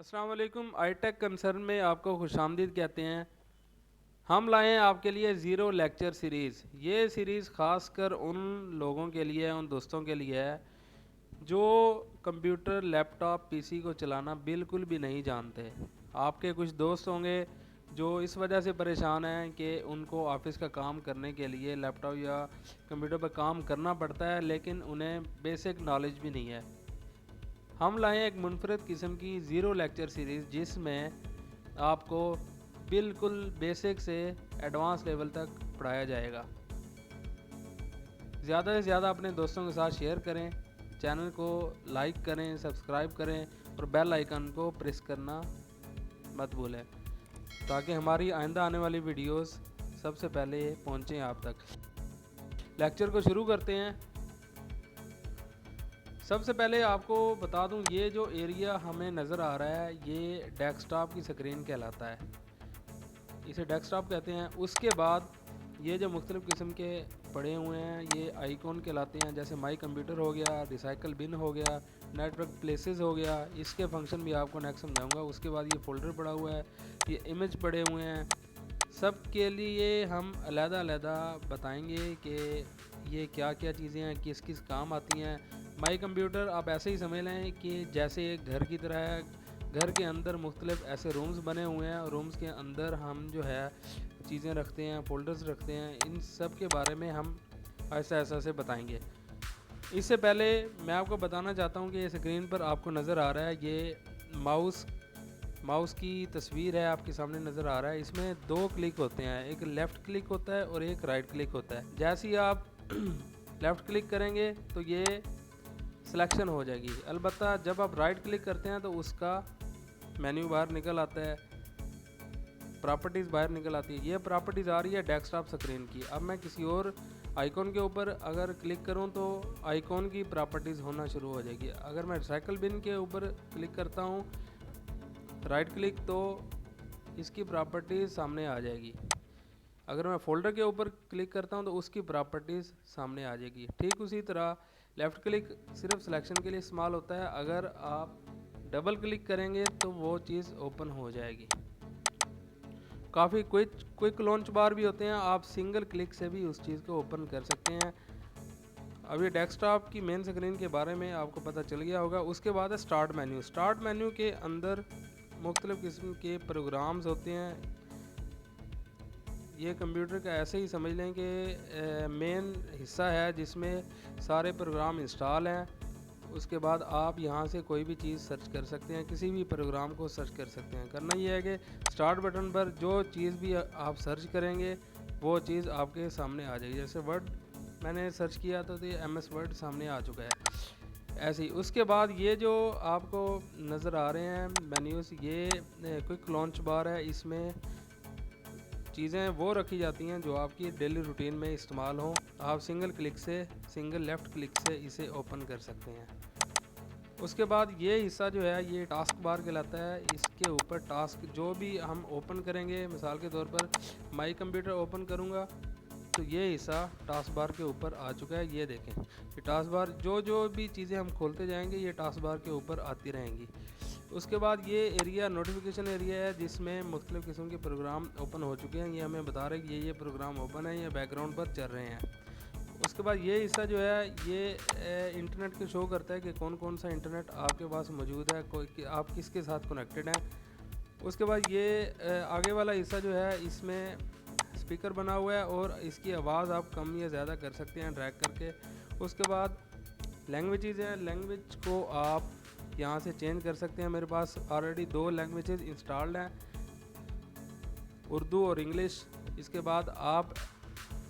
अस्सलाम वालेकुम। आई-टेक कंसर्न में आपको खुशामदीद कहते हैं। हम लाए हैं आपके लिए ज़ीरो लेक्चर सीरीज़। ये सीरीज़ ख़ास कर उन लोगों के लिए है, उन दोस्तों के लिए है जो कंप्यूटर, लैपटॉप, पीसी को चलाना बिल्कुल भी नहीं जानते। आपके कुछ दोस्त होंगे जो इस वजह से परेशान हैं कि उनको ऑफ़िस का काम करने के लिए लैपटॉप या कंप्यूटर पर काम करना पड़ता है, लेकिन उन्हें बेसिक नॉलेज भी नहीं है। हम लाए हैं एक मुनफरद किस्म की ज़ीरो लेक्चर सीरीज़ जिसमें आपको बिल्कुल बेसिक से एडवांस लेवल तक पढ़ाया जाएगा। ज़्यादा से ज़्यादा अपने दोस्तों के साथ शेयर करें, चैनल को लाइक करें, सब्सक्राइब करें और बेल आइकन को प्रेस करना मत भूलें ताकि हमारी आइंदा आने वाली वीडियोस सबसे पहले पहुंचें आप तक। लेक्चर को शुरू करते हैं। सबसे पहले आपको बता दूं, ये जो एरिया हमें नज़र आ रहा है ये डेस्कटॉप की स्क्रीन कहलाता है, इसे डेस्कटॉप कहते हैं। उसके बाद ये जो मुख्तलिफ़ किस्म के पड़े हुए हैं ये आइकॉन कहलाते हैं, जैसे माई कंप्यूटर हो गया, रिसाइकल बिन हो गया, नेटवर्क प्लेसेस हो गया। इसके फंक्शन भी आपको नेक्स्ट समझाऊंगा। उसके बाद ये फ़ोल्डर पड़ा हुआ है, ये इमेज पड़े हुए हैं। सब के लिए हम अलग-अलग बताएंगे कि ये क्या क्या चीज़ें हैं, किस किस काम आती हैं। माई कंप्यूटर आप ऐसे ही समझ लें कि जैसे एक घर की तरह है। घर के अंदर मुख्तलिफ ऐसे रूम्स बने हुए हैं और रूम्स के अंदर हम जो है चीज़ें रखते हैं, फ़ोल्डर्स रखते हैं। इन सब के बारे में हम ऐसा से बताएंगे। इससे पहले मैं आपको बताना चाहता हूँ कि स्क्रीन पर आपको नज़र आ रहा है ये माउस की तस्वीर है, आपके सामने नज़र आ रहा है। इसमें दो क्लिक होते हैं, एक लेफ़्ट क्लिक होता है और एक राइट क्लिक होता है। जैसे ही आप लेफ़्ट क्लिक करेंगे तो ये सिलेक्शन हो जाएगी। अलबत्ता जब आप राइट क्लिक करते हैं तो उसका मेन्यू बाहर निकल आता है, प्रॉपर्टीज़ बाहर निकल आती है। ये प्रॉपर्टीज़ आ रही है डेस्कटॉप स्क्रीन की। अब मैं किसी और आइकॉन के ऊपर अगर क्लिक करूं तो आइकॉन की प्रॉपर्टीज़ होना शुरू हो जाएगी। अगर मैं रिसाइकल बिन के ऊपर क्लिक करता हूं राइट क्लिक तो इसकी प्रॉपर्टीज़ सामने आ जाएगी। अगर मैं फ़ोल्डर के ऊपर क्लिक करता हूं तो उसकी प्रॉपर्टीज़ सामने आ जाएगी। ठीक उसी तरह लेफ़्ट क्लिक सिर्फ सिलेक्शन के लिए इस्तेमाल होता है, अगर आप डबल क्लिक करेंगे तो वो चीज़ ओपन हो जाएगी। काफ़ी क्विक लॉन्च बार भी होते हैं, आप सिंगल क्लिक से भी उस चीज़ को ओपन कर सकते हैं। अब ये डेस्कटॉप की मेन स्क्रीन के बारे में आपको पता चल गया होगा। उसके बाद है स्टार्ट मेन्यू। स्टार्ट मेन्यू के अंदर मुख्तलिफ़ किस्म के प्रोग्राम्स होते हैं। ये कंप्यूटर का ऐसे ही समझ लें कि मेन हिस्सा है जिसमें सारे प्रोग्राम इंस्टॉल हैं। उसके बाद आप यहाँ से कोई भी चीज़ सर्च कर सकते हैं, किसी भी प्रोग्राम को सर्च कर सकते हैं। करना ये है कि स्टार्ट बटन पर जो चीज़ भी आप सर्च करेंगे वो चीज़ आपके सामने आ जाएगी। जैसे वर्ड मैंने सर्च किया तो ये MS वर्ड सामने आ चुका है। ऐसे ही उसके बाद ये जो आपको नज़र आ रहे हैं मेन्यूज़, ये क्विक लॉन्च बार है। इसमें चीज़ें वो रखी जाती हैं जो आपकी डेली रूटीन में इस्तेमाल हों। आप सिंगल लेफ़्ट क्लिक से इसे ओपन कर सकते हैं। उसके बाद ये हिस्सा जो है ये टास्क बार कहलाता है। इसके ऊपर टास्क जो भी हम ओपन करेंगे, मिसाल के तौर पर माई कंप्यूटर ओपन करूँगा तो ये हिस्सा टास्क बार के ऊपर आ चुका है। ये देखें, ये टास्क बार जो भी चीज़ें हम खोलते जाएंगे ये टास्क बार के ऊपर आती रहेंगी। उसके बाद ये एरिया नोटिफिकेशन एरिया है जिसमें मुख्तलिफ़ किस्म के प्रोग्राम ओपन हो चुके हैं। ये हमें बता रहे हैं कि ये प्रोग्राम ओपन है, ये बैकग्राउंड पर चल रहे हैं। उसके बाद ये हिस्सा जो है ये इंटरनेट को शो करता है कि कौन कौन सा इंटरनेट आपके पास मौजूद है, कोई आप किसके साथ कनेक्टेड हैं। उसके बाद ये आगे वाला हिस्सा जो है इसमें स्पीकर बना हुआ है और इसकी आवाज़ आप कम या ज़्यादा कर सकते हैं ड्रैग करके। उसके बाद लैंग्वेजेज़ हैं, लैंग्वेज को आप यहाँ से चेंज कर सकते हैं। मेरे पास ऑलरेडी 2 लैंग्वेजेस इंस्टॉल्ड हैं, उर्दू और इंग्लिश। इसके बाद आप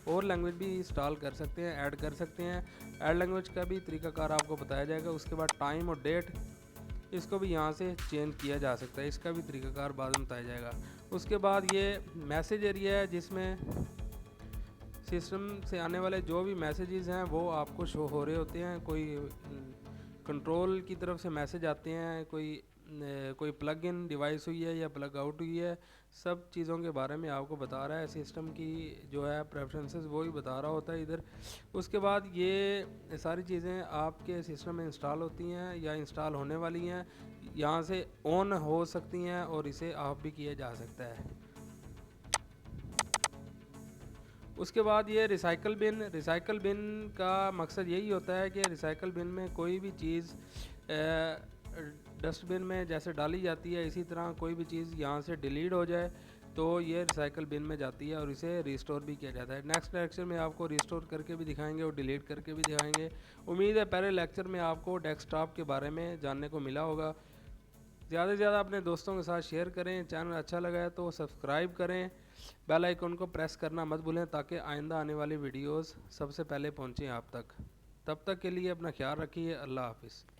और लैंग्वेज भी इंस्टॉल कर सकते हैं, ऐड कर सकते हैं। ऐड लैंग्वेज का भी तरीकाकार आपको बताया जाएगा। उसके बाद टाइम और डेट, इसको भी यहाँ से चेंज किया जा सकता है, इसका भी तरीकाकार बाद में बताया जाएगा। उसके बाद ये मैसेज एरिया है जिसमें सिस्टम से आने वाले जो भी मैसेजेस हैं वो आपको शो हो रहे होते हैं। कोई कंट्रोल की तरफ से मैसेज आते हैं, कोई कोई प्लग इन डिवाइस हुई है या प्लग आउट हुई है, सब चीज़ों के बारे में आपको बता रहा है। सिस्टम की जो है प्रेफरेंसेस वो ही बता रहा होता है इधर। उसके बाद ये सारी चीज़ें आपके सिस्टम में इंस्टॉल होती हैं या इंस्टॉल होने वाली हैं, यहाँ से ऑन हो सकती हैं और इसे ऑफ भी किया जा सकता है। उसके बाद ये रिसाइकल बिन का मकसद यही होता है कि रिसाइकल बिन में कोई भी चीज़ डस्टबिन में जैसे डाली जाती है, इसी तरह कोई भी चीज़ यहाँ से डिलीट हो जाए तो ये रिसाइकल बिन में जाती है और इसे रिस्टोर भी किया जाता है। नेक्स्ट लेक्चर में आपको रिस्टोर करके भी दिखाएंगे और डिलीट करके भी दिखाएंगे। उम्मीद है पहले लेक्चर में आपको डेस्कटॉप के बारे में जानने को मिला होगा। ज़्यादा से ज़्यादा अपने दोस्तों के साथ शेयर करें। चैनल अच्छा लगा है तो सब्सक्राइब करें, बेल आइकन को प्रेस करना मत भूलें ताकि आइंदा आने वाली वीडियोस सबसे पहले पहुंचें आप तक। तब तक के लिए अपना ख्याल रखिए। अल्लाह हाफिज़।